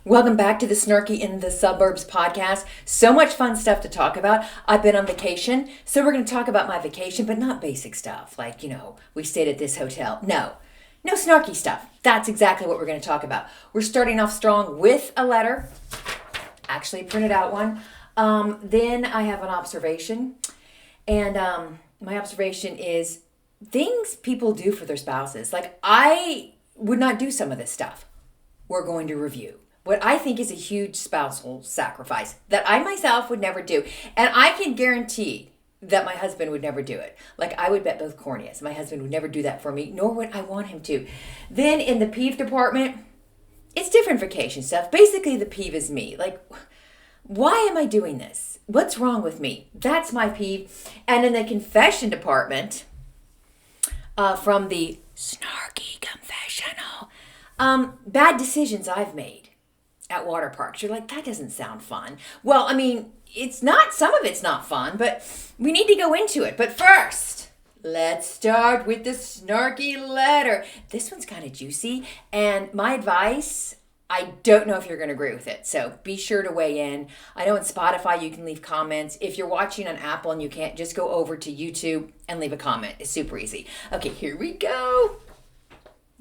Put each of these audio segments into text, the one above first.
Welcome back to the Snarky in the Suburbs podcast. So much fun stuff to talk about. I've been on vacation, so we're going to talk about my vacation, but not basic stuff like, we stayed at this hotel. No snarky stuff. That's exactly what we're going to talk about. We're starting off strong with a letter. Actually printed out one. Then I have an observation. And my observation is things people do for their spouses. Like, I would not do some of this stuff. We're going to review what I think is a huge spousal sacrifice that I myself would never do. And I can guarantee that my husband would never do it. Like, I would bet both corneas. My husband would never do that for me, nor would I want him to. Then in the peeve department, it's different vacation stuff. Basically, the peeve is me. Like, why am I doing this? What's wrong with me? That's my peeve. And in the confession department, from the Snarky Confessional, bad decisions I've made at waterparks. You're like, that doesn't sound fun. Well, I mean, it's not, some of it's not fun, but we need to go into it. But first, let's start with the snarky letter. This one's kind of juicy, and my advice, I don't know if you're going to agree with it, so be sure to weigh in. I know in Spotify you can leave comments. If you're watching on Apple and you can't, just go over to YouTube and leave a comment. It's super easy. Okay, here we go.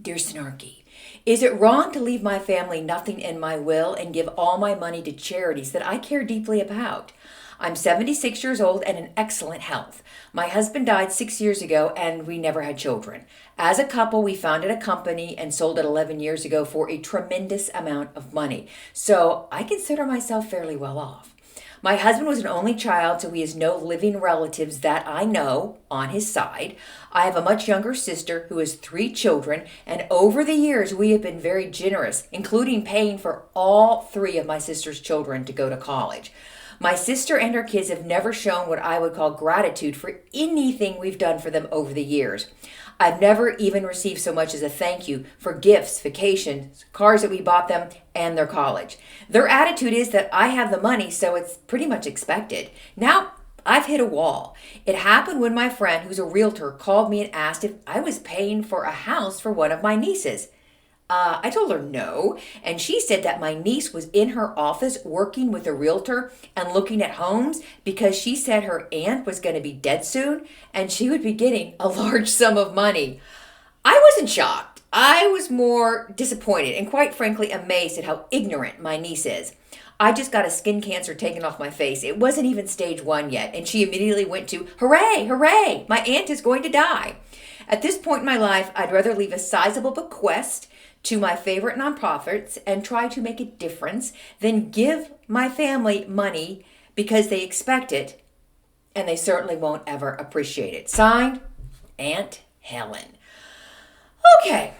Dear Snarky, is it wrong to leave my family nothing in my will and give all my money to charities that I care deeply about? I'm 76 years old and in excellent health. My husband died 6 years ago and we never had children. As a couple, we founded a company and sold it 11 years ago for a tremendous amount of money. So I consider myself fairly well off. My husband was an only child, so he has no living relatives that I know on his side. I have a much younger sister who has 3 children, and over the years we have been very generous, including paying for all 3 of my sister's children to go to college. My sister and her kids have never shown what I would call gratitude for anything we've done for them over the years. I've never even received so much as a thank you for gifts, vacations, cars that we bought them, and their college. Their attitude is that I have the money, so it's pretty much expected. Now, I've hit a wall. It happened when my friend, who's a realtor, called me and asked if I was paying for a house for one of my nieces. I told her no, and she said that my niece was in her office working with a realtor and looking at homes because she said her aunt was going to be dead soon and she would be getting a large sum of money. I wasn't shocked. I was more disappointed and quite frankly amazed at how ignorant my niece is. I just got a skin cancer taken off my face. It wasn't even stage 1 yet, and she immediately went to, hooray, hooray, my aunt is going to die. At this point in my life, I'd rather leave a sizable bequest to my favorite nonprofits and try to make a difference than give my family money because they expect it and they certainly won't ever appreciate it. Signed, Aunt Helen. Okay,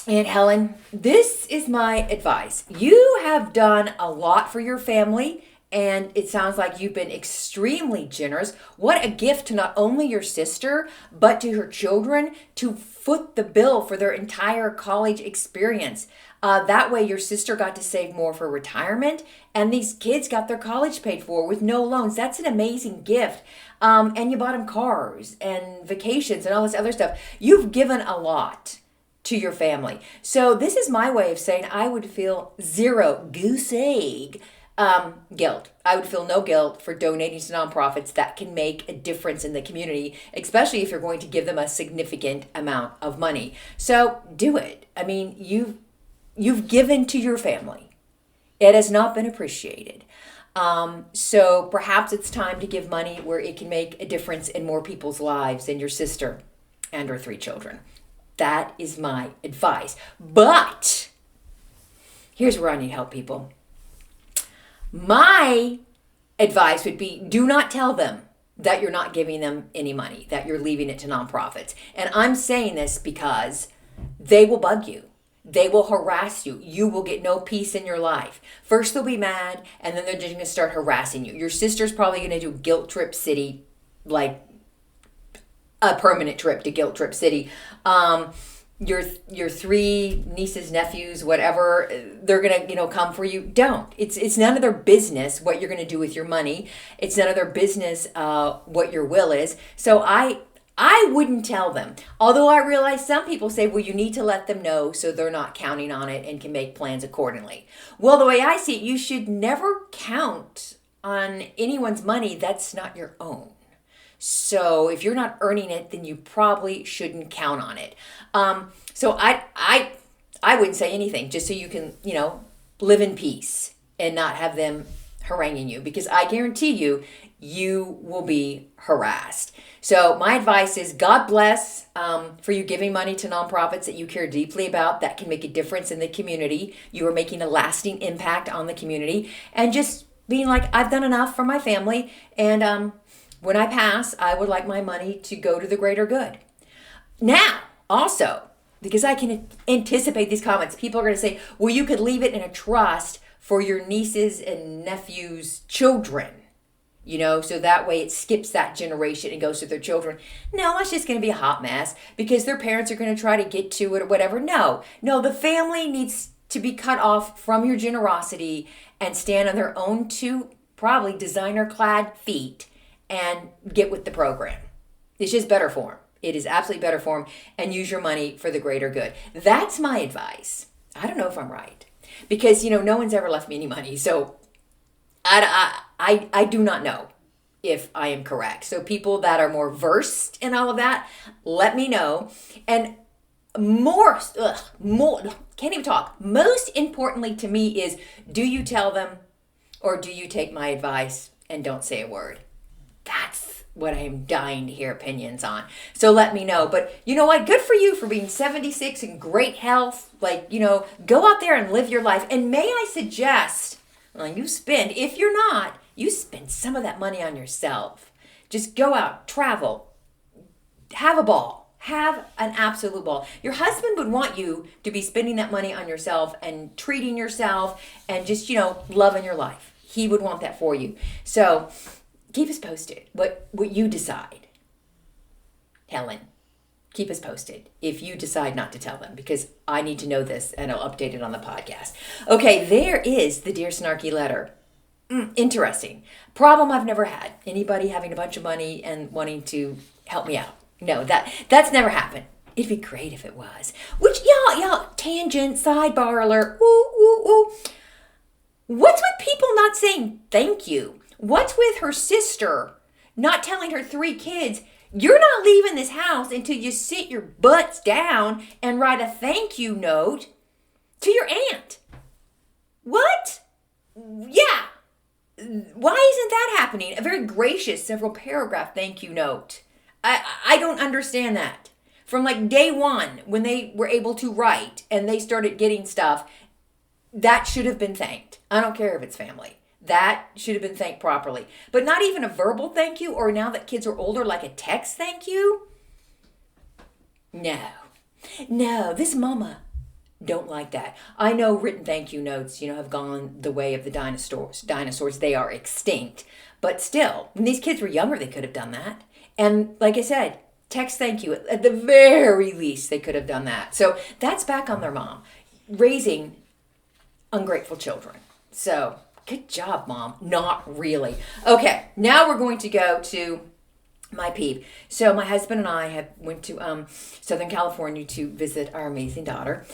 Aunt Helen, this is my advice. You have done a lot for your family, and it sounds like you've been extremely generous. What a gift to not only your sister, but to her children to foot the bill for their entire college experience. That way your sister got to save more for retirement, and these kids got their college paid for with no loans. That's an amazing gift. And you bought them cars and vacations and all this other stuff. You've given a lot to your family. So this is my way of saying I would feel zero goose egg guilt. I would feel no guilt for donating to nonprofits that can make a difference in the community, especially if you're going to give them a significant amount of money. So do it. I mean, you've given to your family. It has not been appreciated. So perhaps it's time to give money where it can make a difference in more people's lives than your sister and her 3 children. That is my advice. But here's where I need help, people. My advice would be do not tell them that you're not giving them any money, that you're leaving it to nonprofits. And I'm saying this because they will bug you. They will harass you. You will get no peace in your life. First they'll be mad, and then they're just going to start harassing you. Your sister's probably going to do Guilt Trip City, like a permanent trip to Guilt Trip City. Your 3 nieces, nephews, whatever, they're gonna come for you. Don't. It's none of their business what you're gonna do with your money. It's none of their business what your will is. So I I wouldn't tell them. Although I realize some people say, well, you need to let them know so they're not counting on it and can make plans accordingly. Well, the way I see it, you should never count on anyone's money that's not your own. So if you're not earning it, then you probably shouldn't count on it. So I wouldn't say anything, just so you can, live in peace and not have them haranguing you, because I guarantee you, you will be harassed. So my advice is, God bless for you giving money to nonprofits that you care deeply about, that can make a difference in the community. You are making a lasting impact on the community, and just being like, I've done enough for my family, and when I pass, I would like my money to go to the greater good. Now, also, because I can anticipate these comments, people are going to say, well, you could leave it in a trust for your nieces and nephews' children, so that way it skips that generation and goes to their children. No, that's just going to be a hot mess because their parents are going to try to get to it or whatever. No, the family needs to be cut off from your generosity and stand on their own two, probably designer-clad feet and get with the program. It's just better for them. It is absolutely better for them, and use your money for the greater good. That's my advice. I don't know if I'm right, because, no one's ever left me any money. So I do not know if I am correct. So people that are more versed in all of that, let me know. And can't even talk. Most importantly to me is, do you tell them, or do you take my advice and don't say a word? That's what I am dying to hear opinions on. So let me know. But you know what? Good for you for being 76 in great health. Go out there and live your life. And may I suggest, if you're not, you spend some of that money on yourself. Just go out, travel, have a ball, have an absolute ball. Your husband would want you to be spending that money on yourself and treating yourself and just, loving your life. He would want that for you. So keep us posted what you decide. Helen, keep us posted if you decide not to tell them, because I need to know this and I'll update it on the podcast. Okay, there is the Dear Snarky letter. Interesting. Problem I've never had. Anybody having a bunch of money and wanting to help me out. No, that's never happened. It'd be great if it was. Which, tangent, sidebar alert. Ooh. What's with people not saying thank you? What's with her sister not telling her 3 kids, you're not leaving this house until you sit your butts down and write a thank you note to your aunt? What? Yeah. Why isn't that happening? A very gracious, several paragraph thank you note. I don't understand that. From day one, when they were able to write and they started getting stuff, that should have been thanked. I don't care if it's family. That should have been thanked properly. But not even a verbal thank you, or now that kids are older, like a text thank you? No, this mama don't like that. I know written thank you notes, have gone the way of the dinosaurs. They are extinct. But still, when these kids were younger, they could have done that. And like I said, text thank you. At the very least, they could have done that. So that's back on their mom, raising ungrateful children. So good job, Mom. Not really. Okay, now we're going to go to my peeve. So my husband and I went to Southern California to visit our amazing daughter.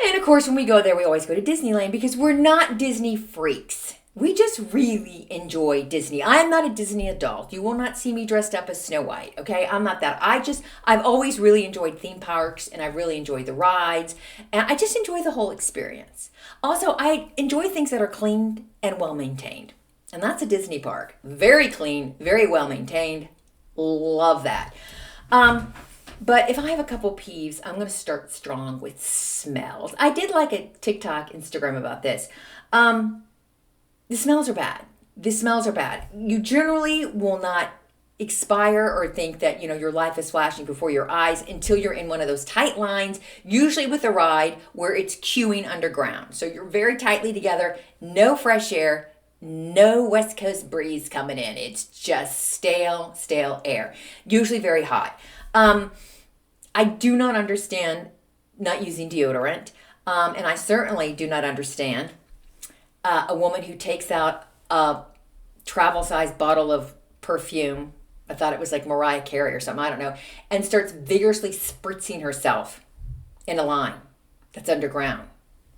And of course, when we go there, we always go to Disneyland because we're not Disney freaks. We just really enjoy Disney. I'm not a Disney adult. You will not see me dressed up as Snow White, okay? I'm not that. I've always really enjoyed theme parks, and I really enjoy the rides, and I just enjoy the whole experience. Also, I enjoy things that are clean and well-maintained, and that's a Disney park. Very clean, very well-maintained. Love that. But if I have a couple peeves, I'm going to start strong with smells. I did like a TikTok, Instagram about this. The smells are bad. You generally will not expire or think that, your life is flashing before your eyes until you're in one of those tight lines, usually with a ride where it's queuing underground. So you're very tightly together, no fresh air, no West Coast breeze coming in. It's just stale air, usually very hot. I do not understand not using deodorant, and I certainly do not understand a woman who takes out a travel-sized bottle of perfume, I thought it was like Mariah Carey or something, I don't know, and starts vigorously spritzing herself in a line that's underground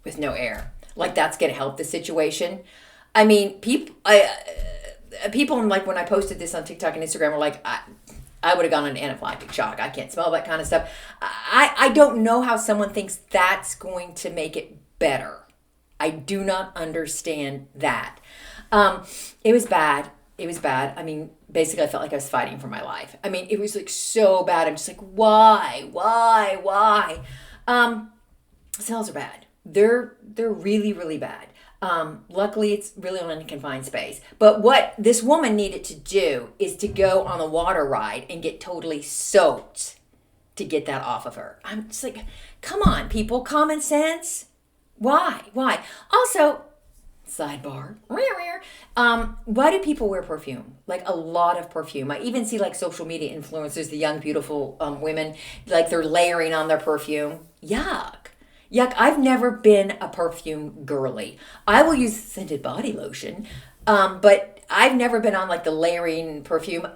with no air. Like that's going to help the situation. I mean, people like when I posted this on TikTok and Instagram were like, I would have gone into anaphylactic shock. I can't smell that kind of stuff. I don't know how someone thinks that's going to make it better. I do not understand that. It was bad. It was bad. I mean, basically I felt like I was fighting for my life. I mean, it was like so bad. I'm just like, why? Smells are bad. They're really, really bad. Luckily it's really only in a confined space. But what this woman needed to do is to go on the water ride and get totally soaked to get that off of her. I'm just like, come on, people, common sense. Why? Also, sidebar. Why do people wear perfume? Like a lot of perfume. I even see like social media influencers, the young, beautiful women, like they're layering on their perfume. Yuck. I've never been a perfume girly. I will use scented body lotion, but I've never been on like the layering perfume.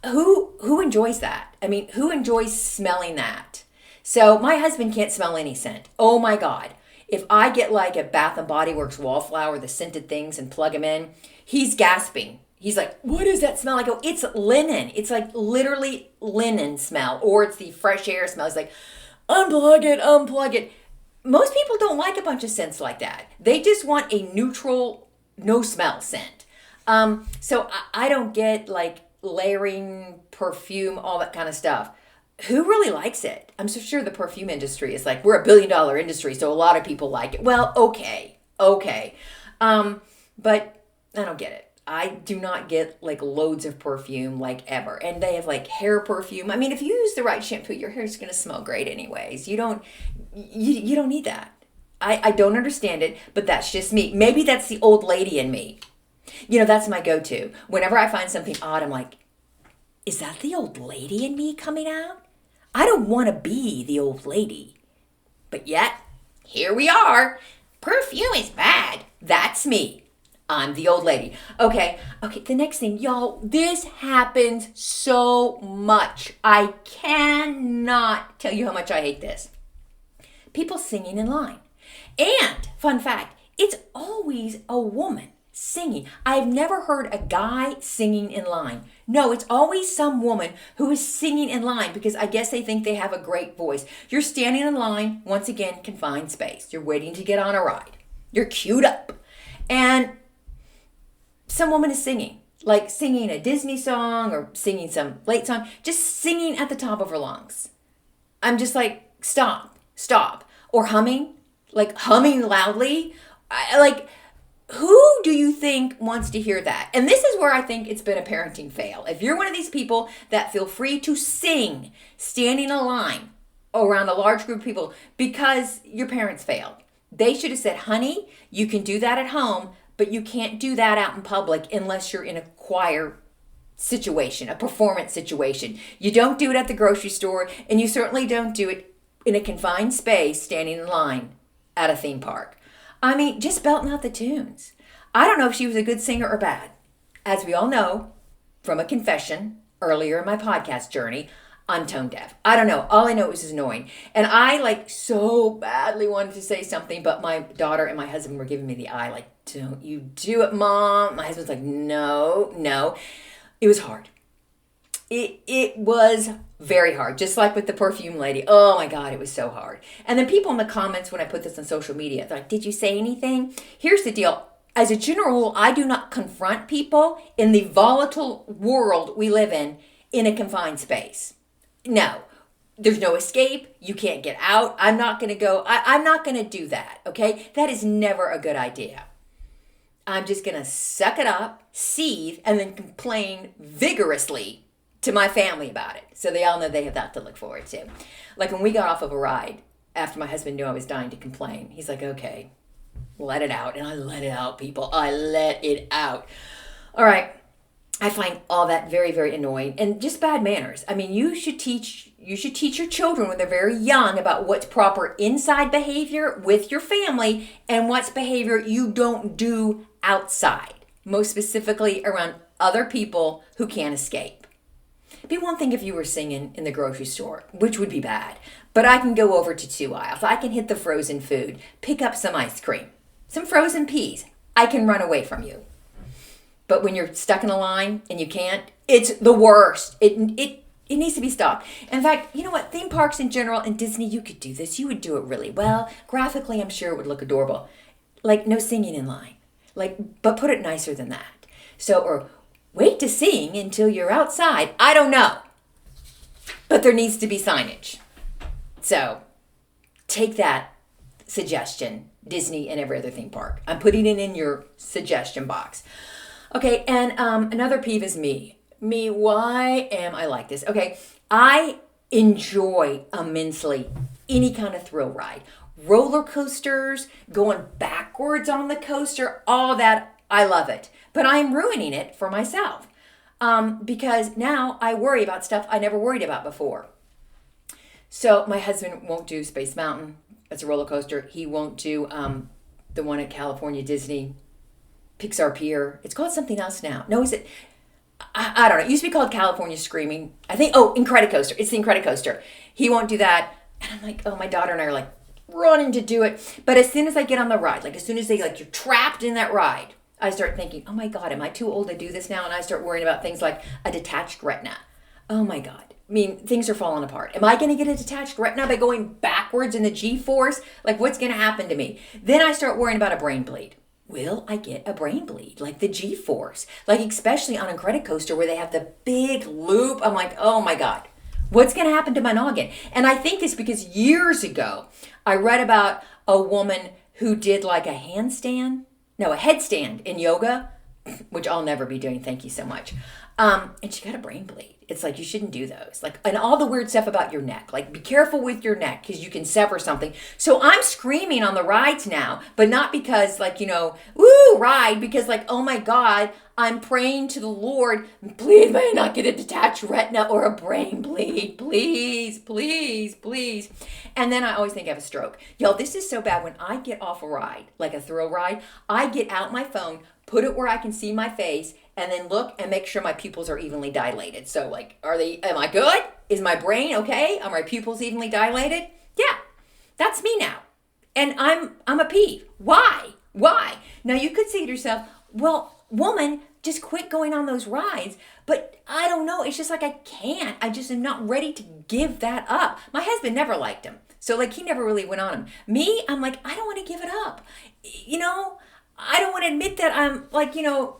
Who enjoys that? I mean, who enjoys smelling that? So my husband can't smell any scent. Oh my God. If I get like a Bath and Body Works wallflower, the scented things, and plug them in, he's gasping. He's like, what does that smell? I go, it's linen. It's like literally linen smell, or it's the fresh air smell. He's like, unplug it. Most people don't like a bunch of scents like that. They just want a neutral, no smell scent. So I don't get like layering perfume, all that kind of stuff. Who really likes it? I'm so sure the perfume industry is like, we're $1 billion industry, so a lot of people like it. Well, okay. But I don't get it. I do not get like loads of perfume like ever. And they have like hair perfume. I mean, if you use the right shampoo, your hair is going to smell great anyways. You don't need that. I don't understand it, but that's just me. Maybe that's the old lady in me. That's my go-to. Whenever I find something odd, I'm like, is that the old lady in me coming out? I don't want to be the old lady. But yet, here we are. Perfume is bad. That's me. I'm the old lady. Okay, the next thing, y'all, this happens so much. I cannot tell you how much I hate this. People singing in line. And, fun fact, it's always a woman singing. I've never heard a guy singing in line. No, it's always some woman who is singing in line because I guess they think they have a great voice. You're standing in line, once again, confined space. You're waiting to get on a ride. You're queued up. And some woman is singing, like singing a Disney song or singing some late song, just singing at the top of her lungs. I'm just like, stop. Or humming loudly. Who do you think wants to hear that? And this is where I think it's been a parenting fail. If you're one of these people that feel free to sing standing in a line around a large group of people because your parents failed, they should have said, honey, you can do that at home, but you can't do that out in public unless you're in a choir situation, a performance situation. You don't do it at the grocery store, and you certainly don't do it in a confined space standing in line at a theme park. I mean, just belting out the tunes. I don't know if she was a good singer or bad. As we all know from a confession earlier in my podcast journey, I'm tone deaf. I don't know. All I know is it's annoying. And I so badly wanted to say something, but my daughter and my husband were giving me the eye, like, don't you do it, Mom. My husband's like, no. It was hard. It was very hard, just like with the perfume lady. Oh my God, it was so hard. And then people in the comments when I put this on social media, they're like, did you say anything? Here's the deal. As a general rule, I do not confront people in the volatile world we live in a confined space. No, there's no escape. You can't get out. I'm not going to go. I'm not going to do that, okay? That is never a good idea. I'm just going to suck it up, seethe, and then complain vigorously to my family about it. So they all know they have that to look forward to. Like when we got off of a ride, after my husband knew I was dying to complain, he's like, okay, let it out. And I let it out, people. I let it out. All right. I find all that very, very annoying and just bad manners. I mean, you should teach your children when they're very young about what's proper inside behavior with your family and what's behavior you don't do outside, most specifically around other people who can't escape. It'd be one thing if you were singing in the grocery store, which would be bad. But I can go over to 2 aisles. I can hit the frozen food, pick up some ice cream, some frozen peas. I can run away from you. But when you're stuck in a line and you can't, it's the worst. It needs to be stopped. In fact, you know what? Theme parks in general and Disney, you could do this. You would do it really well. Graphically, I'm sure it would look adorable. Like no singing in line. But put it nicer than that. So, or wait to sing until you're outside. I don't know. But there needs to be signage. So, take that suggestion, Disney and every other theme park. I'm putting it in your suggestion box. Okay, and another peeve is me. Why am I like this? Okay, I enjoy immensely any kind of thrill ride. Roller coasters, going backwards on the coaster, all that, I love it. But I'm ruining it for myself because now I worry about stuff I never worried about before. So my husband won't do Space Mountain. That's a roller coaster. He won't do the one at California Disney, Pixar Pier. It's called something else now. No, is it? I don't know. It used to be called California Screaming. I think, Incredicoaster. It's the Incredicoaster. He won't do that. And I'm like, oh, my daughter and I are like running to do it. But as soon as I get on the ride, like as soon as you're trapped in that ride, I start thinking, oh my God, am I too old to do this now? And I start worrying about things like a detached retina. Oh my God. I mean, things are falling apart. Am I going to get a detached retina by going backwards in the G-force? Like what's going to happen to me? Then I start worrying about a brain bleed. Will I get a brain bleed? Like the G-force. Like especially on Incredicoaster where they have the big loop. I'm like, oh my God, what's going to happen to my noggin? And I think this because years ago, I read about a woman who did like a headstand in yoga, which I'll never be doing. Thank you so much. And she got a brain bleed. It's like, you shouldn't do those. Like, and all the weird stuff about your neck. Like, be careful with your neck because you can sever something. So I'm screaming on the rides now, but not because woo, ride, because like, oh my God, I'm praying to the Lord, please may I not get a detached retina or a brain bleed. Please, please, please. And then I always think I have a stroke. Y'all, this is so bad. When I get off a ride, like a thrill ride, I get out my phone, put it where I can see my face, and then look and make sure my pupils are evenly dilated. So like, am I good? Is my brain okay? Are my pupils evenly dilated? Yeah, that's me now. And I'm a peeve. Why? Now you could say to yourself, well, woman, just quit going on those rides. But I don't know. It's just like I can't. I just am not ready to give that up. My husband never liked him. So like he never really went on him. Me, I'm like, I don't want to give it up. I don't want to admit that I'm like,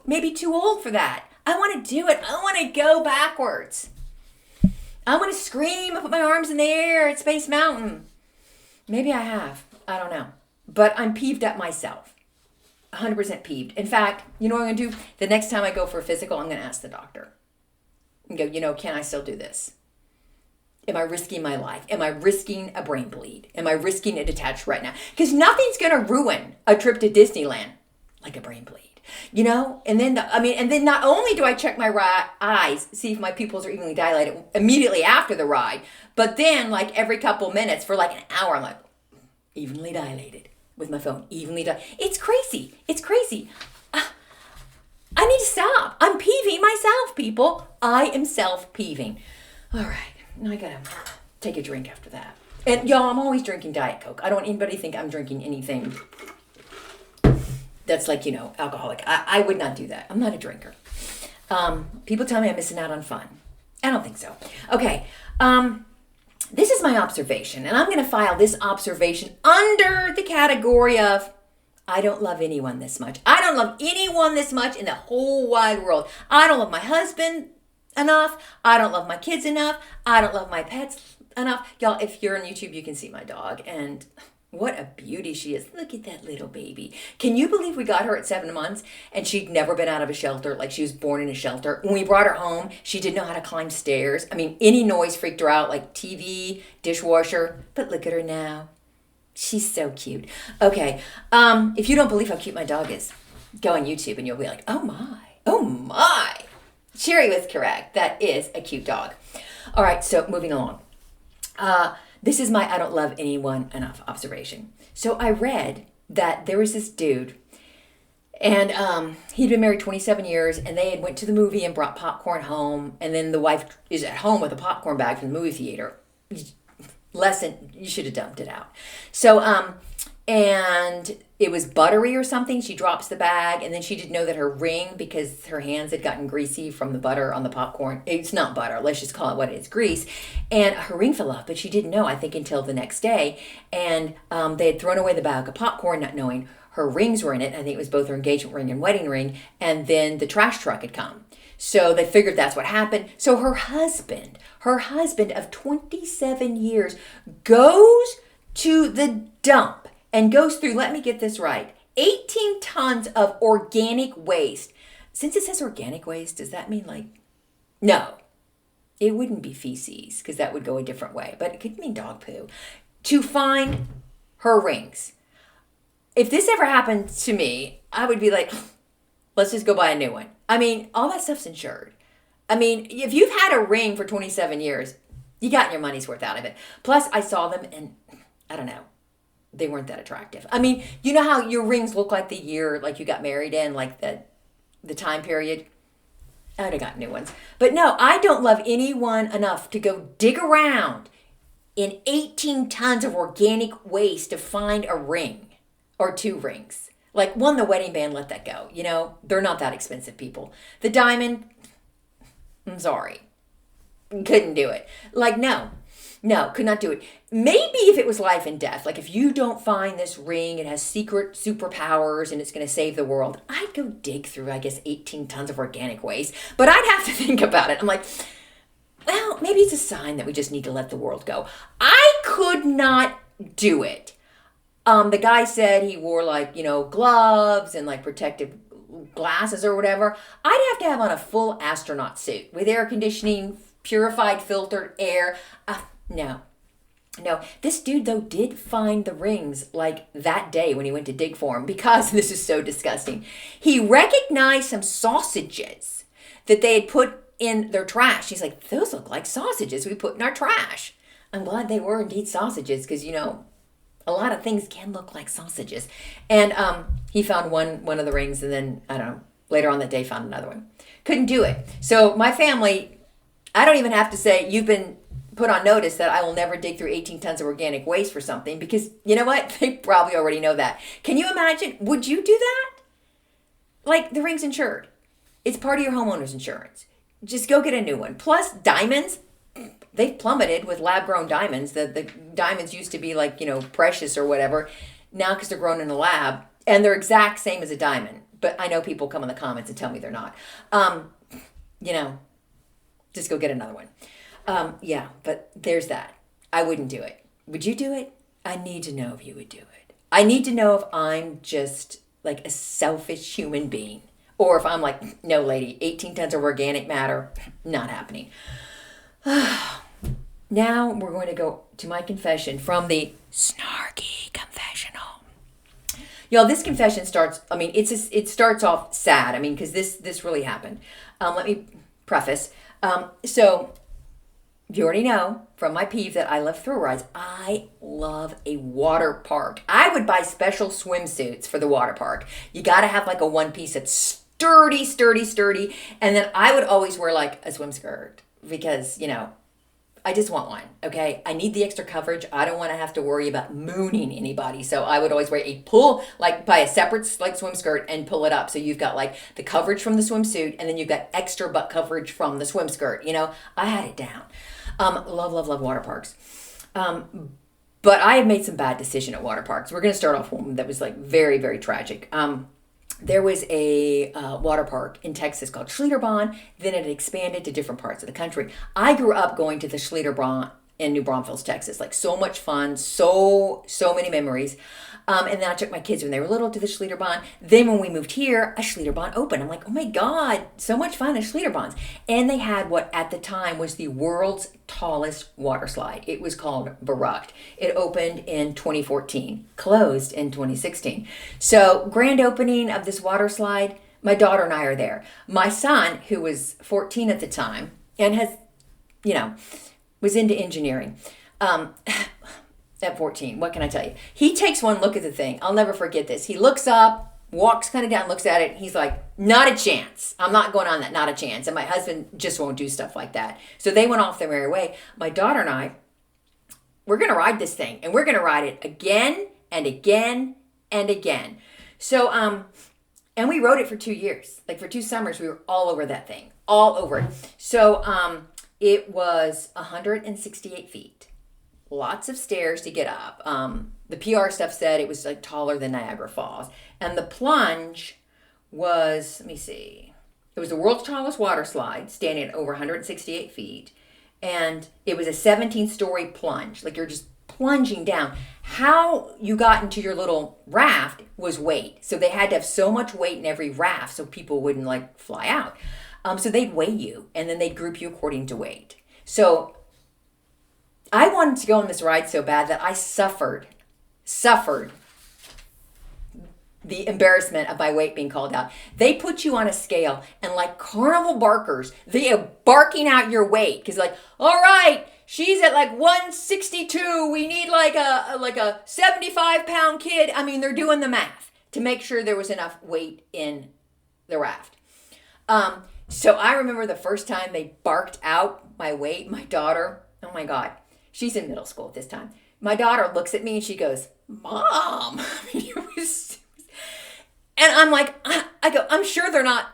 maybe too old for that. I want to do it. I want to go backwards. I want to scream and put my arms in the air at Space Mountain. Maybe I have. I don't know. But I'm peeved at myself. 100% peeved. In fact, you know what I'm going to do? The next time I go for a physical, I'm going to ask the doctor. And go, can I still do this? Am I risking my life? Am I risking a brain bleed? Am I risking a detached retina? Because nothing's going to ruin a trip to Disneyland like a brain bleed, And then, and then not only do I check my eyes, see if my pupils are evenly dilated immediately after the ride, but then like every couple minutes for like an hour, I'm like, evenly dilated with my phone, evenly dilated. It's crazy. I need to stop. I'm peeving myself, people. I am self-peeving. All right. Now I gotta take a drink after that. And y'all, I'm always drinking Diet Coke. I don't want anybody to think I'm drinking anything that's like, alcoholic. I would not do that. I'm not a drinker. People tell me I'm missing out on fun. I don't think so. Okay. This is my observation, and I'm going to file this observation under the category of I don't love anyone this much. I don't love anyone this much in the whole wide world. I don't love my husband enough. I don't love my kids enough. I don't love my pets enough. Y'all, if you're on YouTube, you can see my dog, and what a beauty she is. Look at that little baby. Can you believe we got her at 7 months and she'd never been out of a shelter? Like she was born in a shelter. When we brought her home, she didn't know how to climb stairs. I mean, any noise freaked her out, like TV, dishwasher. But look at her now. She's so cute. Okay, if you don't believe how cute my dog is, go on YouTube and you'll be like, oh my. Sherry was correct. That is a cute dog. All right, so moving along. This is my I don't love anyone enough observation. So I read that there was this dude, And he'd been married 27 years, and they had went to the movie and brought popcorn home. And then the wife is at home with a popcorn bag from the movie theater. Lesson, you should have dumped it out. So, and it was buttery or something. She drops the bag, and then she didn't know that her ring, because her hands had gotten greasy from the butter on the popcorn. It's not butter. Let's just call it what it is, grease. And her ring fell off, but she didn't know, I think, until the next day. And they had thrown away the bag of popcorn, not knowing her rings were in it. I think it was both her engagement ring and wedding ring. And then the trash truck had come. So they figured that's what happened. So her husband of 27 years, goes to the dump and goes through, let me get this right, 18 tons of organic waste. Since it says organic waste, does that mean no, it wouldn't be feces, because that would go a different way, but it could mean dog poo, to find her rings. If this ever happened to me, I would be like, let's just go buy a new one. I mean, all that stuff's insured. I mean, if you've had a ring for 27 years, you got your money's worth out of it. Plus, I saw them, and I don't know, they weren't that attractive. I mean, you know how your rings look like the year, like you got married in, like the time period? I'd have got new ones. But no, I don't love anyone enough to go dig around in 18 tons of organic waste to find a ring or two rings. Like, one, the wedding band, let that go. You know, they're not that expensive, people. The diamond, I'm sorry. Couldn't do it. Like, no, could not do it. Maybe if it was life and death, like if you don't find this ring, it has secret superpowers and it's going to save the world, I'd go dig through, I guess, 18 tons of organic waste. But I'd have to think about it. I'm like, well, maybe it's a sign that we just need to let the world go. I could not do it. The guy said he wore gloves and protective glasses or whatever. I'd have to have on a full astronaut suit with air conditioning, purified, filtered air. No. This dude, though, did find the rings that day when he went to dig for them, because this is so disgusting. He recognized some sausages that they had put in their trash. He's like, those look like sausages we put in our trash. I'm glad they were indeed sausages, because, a lot of things can look like sausages. And he found one of the rings, and then, I don't know, later on that day found another one. Couldn't do it. So my family, I don't even have to say, you've been put on notice that I will never dig through 18 tons of organic waste for something, because you know what? They probably already know that. Can you imagine? Would you do that? The ring's insured. It's part of your homeowner's insurance. Just go get a new one. Plus, diamonds. They've plummeted with lab-grown diamonds. The diamonds used to be precious or whatever. Now, because they're grown in a lab, and they're exact same as a diamond. But I know people come in the comments and tell me they're not. Just go get another one. Yeah, but there's that. I wouldn't do it. Would you do it? I need to know if you would do it. I need to know if I'm just a selfish human being, or if I'm no, lady, 18 tons of organic matter, not happening. Now we're going to go to my confession from the Snarky Confessional. Y'all, this confession starts, it starts off sad, because this really happened. Let me preface. So, you already know from my peeve that I love thrill rides. I love a water park. I would buy special swimsuits for the water park. You got to have a one piece that's sturdy. And then I would always wear a swim skirt, because, I just want one, okay? I need the extra coverage. I don't want to have to worry about mooning anybody. So I would always wear a pull, buy a separate swim skirt and pull it up. So you've got the coverage from the swimsuit, and then you've got extra butt coverage from the swim skirt. I had it down. Love water parks. But I have made some bad decisions at water parks. We're going to start off one that was very, very tragic. There was a water park in Texas called Schlitterbahn. Then it expanded to different parts of the country. I grew up going to the Schlitterbahn in New Braunfels, Texas. So much fun, so many memories. And then I took my kids when they were little to the Schlitterbahn. Then when we moved here, a Schlitterbahn opened. I'm like, oh my God, so much fun at Schlitterbahns. And they had what at the time was the world's tallest water slide. It was called Barucht. It opened in 2014, closed in 2016. So grand opening of this water slide, my daughter and I are there. My son, who was 14 at the time and has, was into engineering, at 14, what can I tell you? He takes one look at the thing. I'll never forget this. He looks up, walks kind of down, looks at it. And he's like, not a chance. I'm not going on that. Not a chance. And my husband just won't do stuff like that. So they went off their merry way. My daughter and I, we're going to ride this thing, and we're going to ride it again and again and again. So, and we rode it for 2 years. Like for 2 summers, we were all over that thing, all over it. So, it was 168 feet. Lots of stairs to get up. The PR stuff said it was like taller than Niagara Falls. And the plunge was, let me see, it was the world's tallest water slide, standing at over 168 feet. And it was a 17-story plunge. Like you're just plunging down. How you got into your little raft was weight. So they had to have so much weight in every raft so people wouldn't like fly out. So they'd weigh you, and then they'd group you according to weight. So I wanted to go on this ride so bad that I suffered the embarrassment of my weight being called out. They put you on a scale, and like carnival barkers, they are barking out your weight because like, all right, she's at like 162. We need like a 75-pound kid. I mean, they're doing the math to make sure there was enough weight in the raft. So I remember the first time they barked out my weight. My daughter, oh my God, she's in middle school at this time. My daughter looks at me and she goes, Mom. And I'm like, I go, I'm sure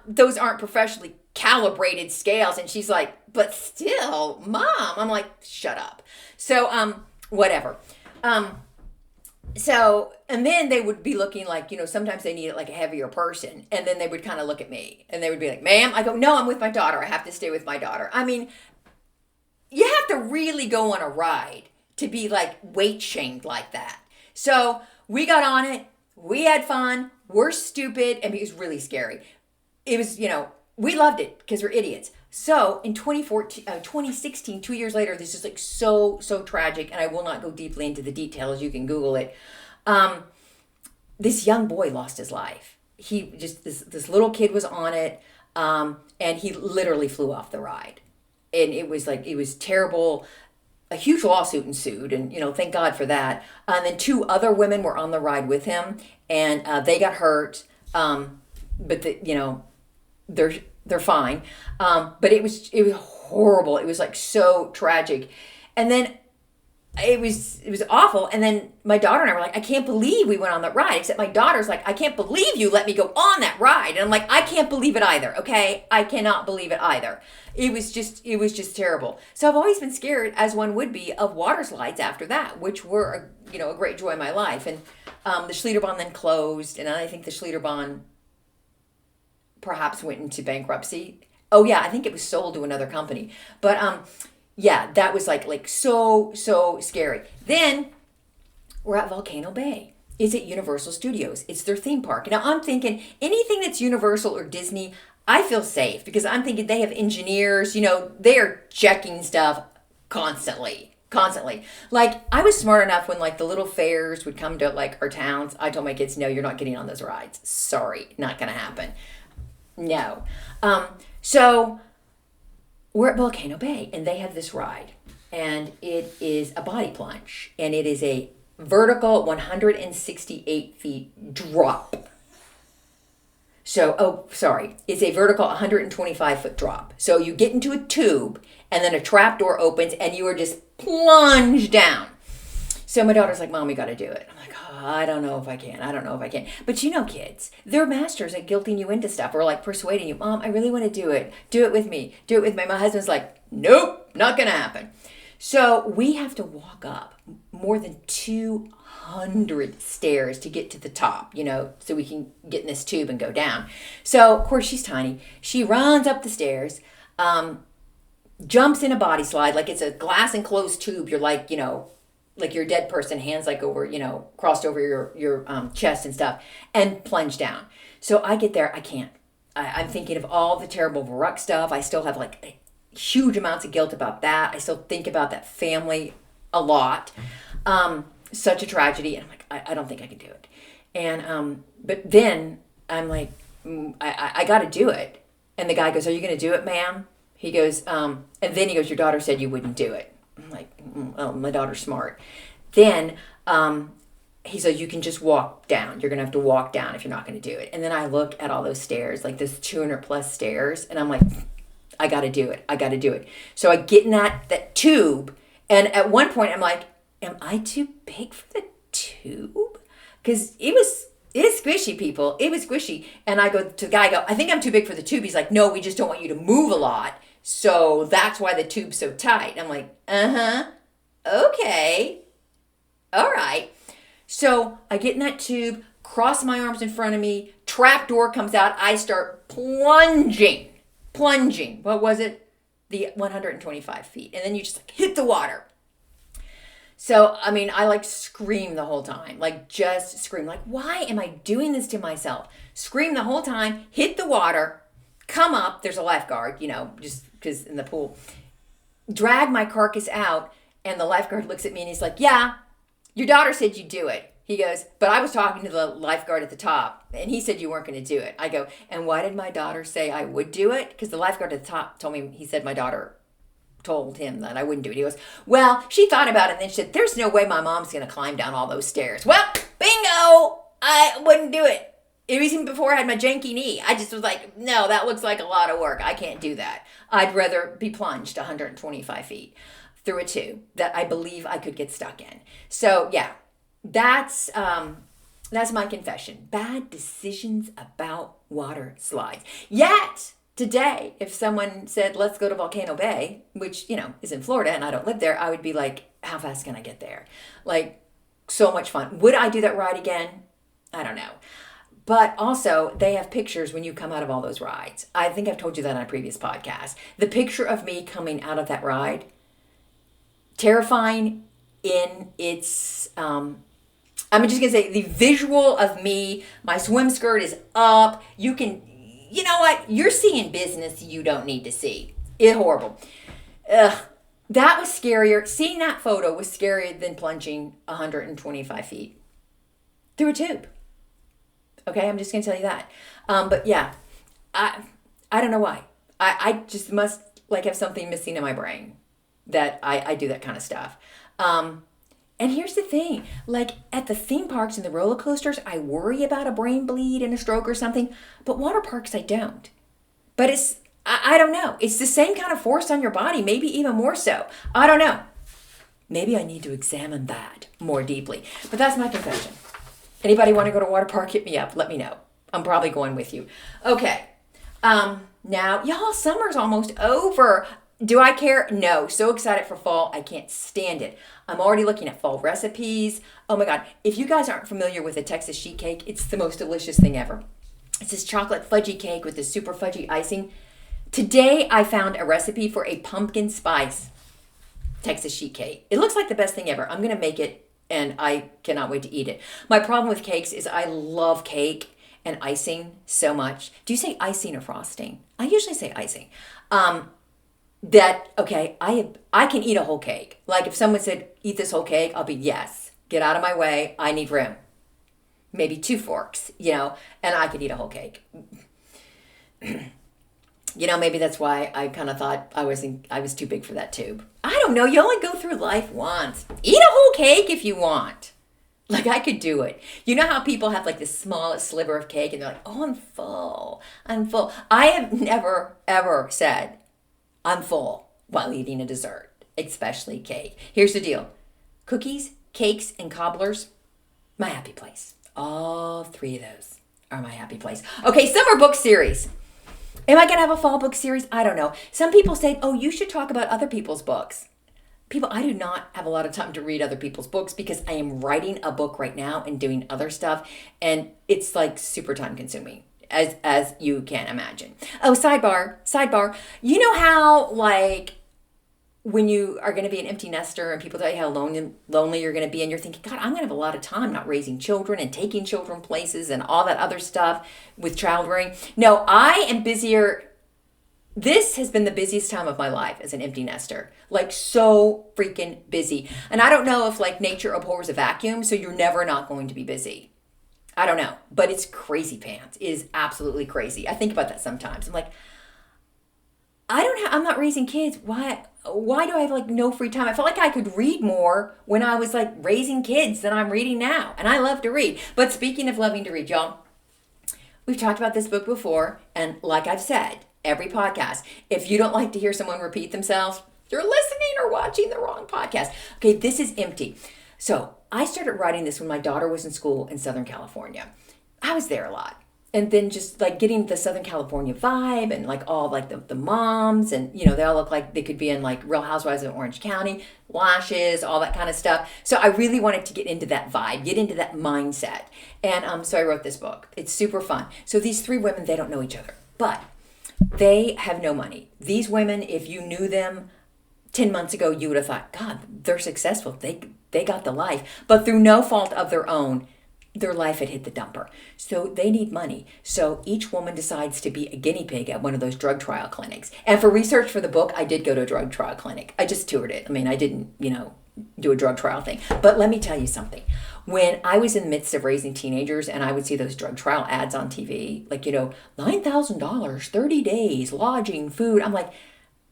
those aren't professionally calibrated scales. And she's like, but still, Mom. I'm like, shut up. So, whatever. So, and then they would be looking like, sometimes they needed like a heavier person. And then they would kind of look at me and they would be like, ma'am. I go, no, I'm with my daughter. I have to stay with my daughter. I mean, you have to really go on a ride to be like weight shamed like that. So we got on it. We had fun. We're stupid. And it was really scary. It was, we loved it because we're idiots. So in 2016, 2 years later, this is like so tragic. And I will not go deeply into the details. You can Google it. This young boy lost his life. He just, this little kid was on it. And he literally flew off the ride. And it was terrible. A huge lawsuit ensued, and thank God for that. And then 2 other women were on the ride with him, and they got hurt. But they're fine. But it was horrible. It was like so tragic, and then it was awful. And then my daughter and I were like, I can't believe we went on that ride. Except my daughter's like, I can't believe you let me go on that ride. And I'm like, I can't believe it either. Okay, I cannot believe it either. It was just terrible. So I've always been scared, as one would be, of water slides after that, which were a great joy in my life. And the Schlitterbahn then closed, and I think the Schlitterbahn perhaps went into bankruptcy. Oh yeah, I think it was sold to another company. But yeah, that was like so scary. Then we're at Volcano Bay. It's at Universal Studios. It's their theme park. Now I'm thinking anything that's Universal or Disney, I feel safe because I'm thinking they have engineers, they are checking stuff constantly. Like I was smart enough when like the little fairs would come to like our towns. I told my kids, no, you're not getting on those rides. Sorry, not going to happen. No. So we're at Volcano Bay and they have this ride and it is a body plunge and it is a vertical 168 feet drop. So, it's a vertical 125-foot drop. So you get into a tube and then a trap door opens and you are just plunged down. So my daughter's like, Mom, we got to do it. I'm like, oh, I don't know if I can. But kids, they're masters at guilting you into stuff or like persuading you. Mom, I really want to do it. Do it with me. My husband's like, nope, not going to happen. So we have to walk up more than 200 stairs to get to the top, so we can get in this tube and go down. So, of course, she's tiny. She runs up the stairs, jumps in a body slide like it's a glass enclosed tube. You're like, like you're a dead person, hands like over, crossed over your chest and stuff, and plunge down. So I get there. I can't. I'm thinking of all the terrible Baruch stuff. I still have like huge amounts of guilt about that. I still think about that family a lot. Such a tragedy. And I'm like, I don't think I can do it. And, but then I'm like, I got to do it. And the guy goes, are you going to do it, ma'am? He goes, and then he goes, your daughter said you wouldn't do it. I'm like, oh, my daughter's smart. Then, he said, you can just walk down. You're going to have to walk down if you're not going to do it. And then I look at all those stairs, like this 200 plus stairs. And I'm like, I got to do it. I got to do it. So I get in that tube. And at one point I'm like, am I too big for the tube? Because it is squishy, people. It was squishy. And I go to the guy, I think I'm too big for the tube. He's like, no, we just don't want you to move a lot. So that's why the tube's so tight. I'm like, okay. All right. So I get in that tube, cross my arms in front of me, trap door comes out. I start plunging. What was it? The 125 feet. And then you just like hit the water. So, I mean, I like scream the whole time, like just scream, like, why am I doing this to myself? Scream the whole time, hit the water, come up. There's a lifeguard, just because in the pool, drag my carcass out. And the lifeguard looks at me and he's like, yeah, your daughter said you do it. He goes, but I was talking to the lifeguard at the top and he said you weren't going to do it. I go, and why did my daughter say I would do it? Because the lifeguard at the top told me, he said my daughter told him that I wouldn't do it. He goes, well, she thought about it and then she said, there's no way my mom's going to climb down all those stairs. Well, bingo, I wouldn't do it. It was even before I had my janky knee. I just was like, no, that looks like a lot of work. I can't do that. I'd rather be plunged 125 feet through a tube that I believe I could get stuck in. So yeah, that's my confession. Bad decisions about water slides. Yet today, if someone said, let's go to Volcano Bay, which, is in Florida and I don't live there, I would be like, how fast can I get there? Like, so much fun. Would I do that ride again? I don't know. But also, they have pictures when you come out of all those rides. I think I've told you that on a previous podcast. The picture of me coming out of that ride, terrifying in its, I'm just going to say, the visual of me, my swim skirt is up. You know what? You're seeing business you don't need to see. It's horrible. Ugh. That was scarier. Seeing that photo was scarier than plunging 125 feet through a tube. Okay, I'm just going to tell you that. But yeah, I don't know why. I just must have something missing in my brain that I do that kind of stuff. And here's the thing, at the theme parks and the roller coasters, I worry about a brain bleed and a stroke or something, but water parks, I don't. But I don't know. It's the same kind of force on your body, maybe even more so. I don't know. Maybe I need to examine that more deeply. But that's my confession. Anybody want to go to a water park, hit me up. Let me know. I'm probably going with you. Okay. Now, y'all, summer's almost over. Do I care? No. So excited for fall. I can't stand it. I'm already looking at fall recipes. Oh my God. If you guys aren't familiar with a Texas sheet cake, it's the most delicious thing ever. It's this chocolate fudgy cake with this super fudgy icing. Today, I found a recipe for a pumpkin spice Texas sheet cake. It looks like the best thing ever. I'm going to make it and I cannot wait to eat it. My problem with cakes is I love cake and icing so much. Do you say icing or frosting? I usually say icing. I can eat a whole cake. Like if someone said, eat this whole cake, I'll be, yes, get out of my way. I need room. Maybe 2 forks, and I could eat a whole cake. Maybe that's why I kind of thought I was too big for that tube. I don't know. You only go through life once. Eat a whole cake if you want. I could do it. You know how people have the smallest sliver of cake and they're like, oh, I'm full. I'm full. I have never, ever said I'm full while eating a dessert, especially cake. Here's the deal. Cookies, cakes, and cobblers, my happy place. All 3 of those are my happy place. Okay, summer book series. Am I going to have a fall book series? I don't know. Some people say, oh, you should talk about other people's books. People, I do not have a lot of time to read other people's books because I am writing a book right now and doing other stuff. And it's super time consuming, as you can imagine. Oh, sidebar. You know how when you are going to be an empty nester and people tell you how lonely you're going to be and you're thinking, God, I'm going to have a lot of time not raising children and taking children places and all that other stuff with child rearing. No, I am busier. This has been the busiest time of my life as an empty nester. So freaking busy. And I don't know if nature abhors a vacuum, so you're never not going to be busy. I don't know, but it's crazy pants. It is absolutely crazy. I think about that sometimes. I'm like, I'm not raising kids. Why why do I have like no free time? I felt like I could read more when I was like raising kids than I'm reading now. And I love to read. But speaking of loving to read, y'all, we've talked about this book before. And like I've said, every podcast, if you don't like to hear someone repeat themselves, you're listening or watching the wrong podcast. Okay, this is Empty. So I started writing this when my daughter was in school in Southern California. I was there a lot. And then just like getting the Southern California vibe and like all like the moms and, you know, they all look like they could be in like Real Housewives of Orange County, lashes, all that kind of stuff. So I really wanted to get into that vibe, get into that mindset. And so I wrote this book. It's super fun. So these three women, they don't know each other, but they have no money. These women, if you knew them 10 months ago, you would have thought, God, they're successful. They got the life. But through no fault of their own, their life had hit the dumper. So they need money. So each woman decides to be a guinea pig at one of those drug trial clinics. And for research for the book, I did go to a drug trial clinic. I just toured it. I mean, I didn't, do a drug trial thing. But let me tell you something. When I was in the midst of raising teenagers and I would see those drug trial ads on TV, like, $9,000, 30 days, lodging, food. I'm like,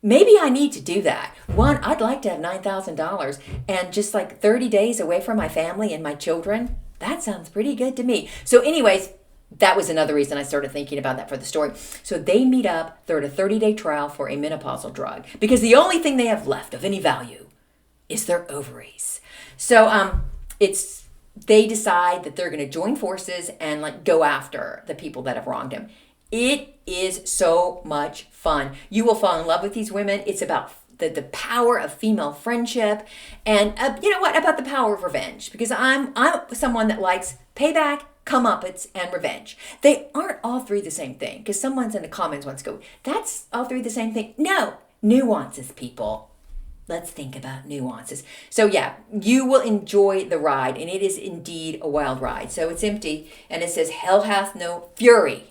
maybe I need to do that. One, I'd like to have $9,000 and just like 30 days away from my family and my children. That sounds pretty good to me. So anyways, that was another reason I started thinking about that for the story. So they meet up. They're at a 30-day trial for a menopausal drug because the only thing they have left of any value is their ovaries. So they decide that they're going to join forces and like go after the people that have wronged them. It is so much fun. You will fall in love with these women. It's about the power of female friendship and about the power of revenge, because I'm someone that likes payback, comeuppance, and revenge. They aren't all three the same thing, because someone's in the comments once go, that's all three the same thing. No, nuances, people. Let's think about nuances. So yeah, you will enjoy the ride, and it is indeed a wild ride. So it's Empty, and it says, hell hath no fury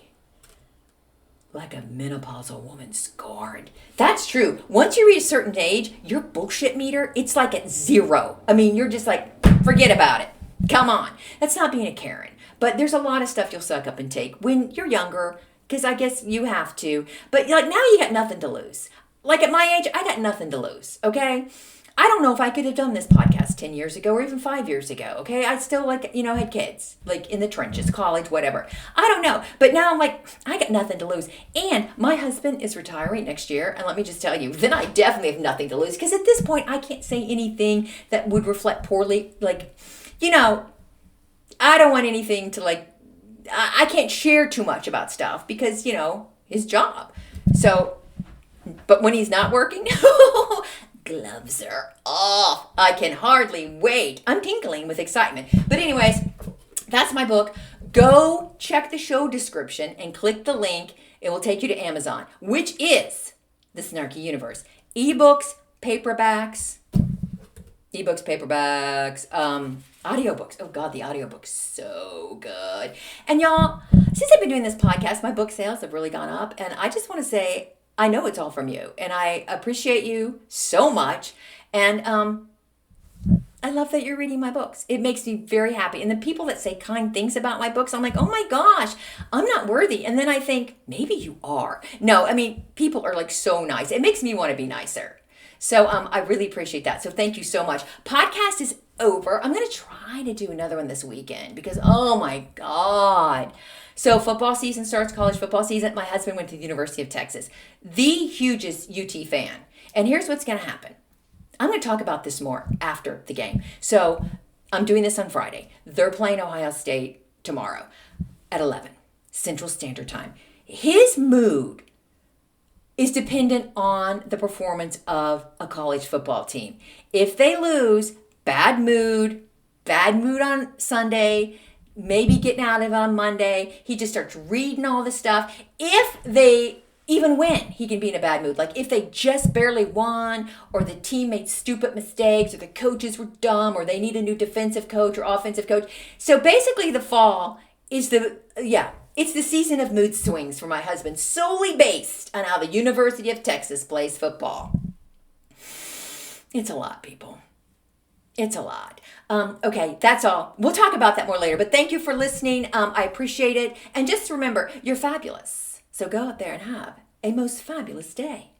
like a menopausal woman scorned. That's true. Once you reach a certain age, your bullshit meter, it's like at 0. I mean, you're just like, forget about it. Come on. That's not being a Karen. But there's a lot of stuff you'll suck up and take when you're younger, because I guess you have to. But like now you got nothing to lose. Like at my age, I got nothing to lose, okay? I don't know if I could have done this podcast 10 years ago or even 5 years ago, okay? I still had kids, like in the trenches, college, whatever. I don't know. But now I'm like, I got nothing to lose. And my husband is retiring next year. And let me just tell you, then I definitely have nothing to lose. Because at this point, I can't say anything that would reflect poorly. Like, I don't want anything to I can't share too much about stuff because, his job. So, but when he's not working, gloves are off. I can hardly wait. I'm tinkling with excitement. But anyways, that's my book. Go check the show description and click the link. It will take you to Amazon, which is the Snarky universe. Audiobooks, paperbacks, audiobooks. Oh God, the audiobook's so good. And y'all, since I've been doing this podcast, my book sales have really gone up. And I just want to say, I know it's all from you, and I appreciate you so much, and I love that you're reading my books. It makes me very happy, and the people that say kind things about my books, I'm like, oh my gosh, I'm not worthy, and then I think, maybe you are. No, I mean, people are like so nice. It makes me want to be nicer. So I really appreciate that, so thank you so much. Podcast is over. I'm going to try to do another one this weekend, because, oh my God. So football season starts, college football season. My husband went to the University of Texas, the hugest UT fan. And here's what's going to happen. I'm going to talk about this more after the game. So I'm doing this on Friday. They're playing Ohio State tomorrow at 11 Central Standard Time. His mood is dependent on the performance of a college football team. If they lose, bad mood on Sunday, maybe getting out of it on Monday. He just starts reading all the stuff. If they even win, he can be in a bad mood. Like if they just barely won, or the team made stupid mistakes, or the coaches were dumb, or they need a new defensive coach or offensive coach. So basically the fall is it's the season of mood swings for my husband, solely based on how the University of Texas plays football. It's a lot, people. It's a lot. Okay, that's all. We'll talk about that more later. But thank you for listening. I appreciate it. And just remember, you're fabulous. So go out there and have a most fabulous day.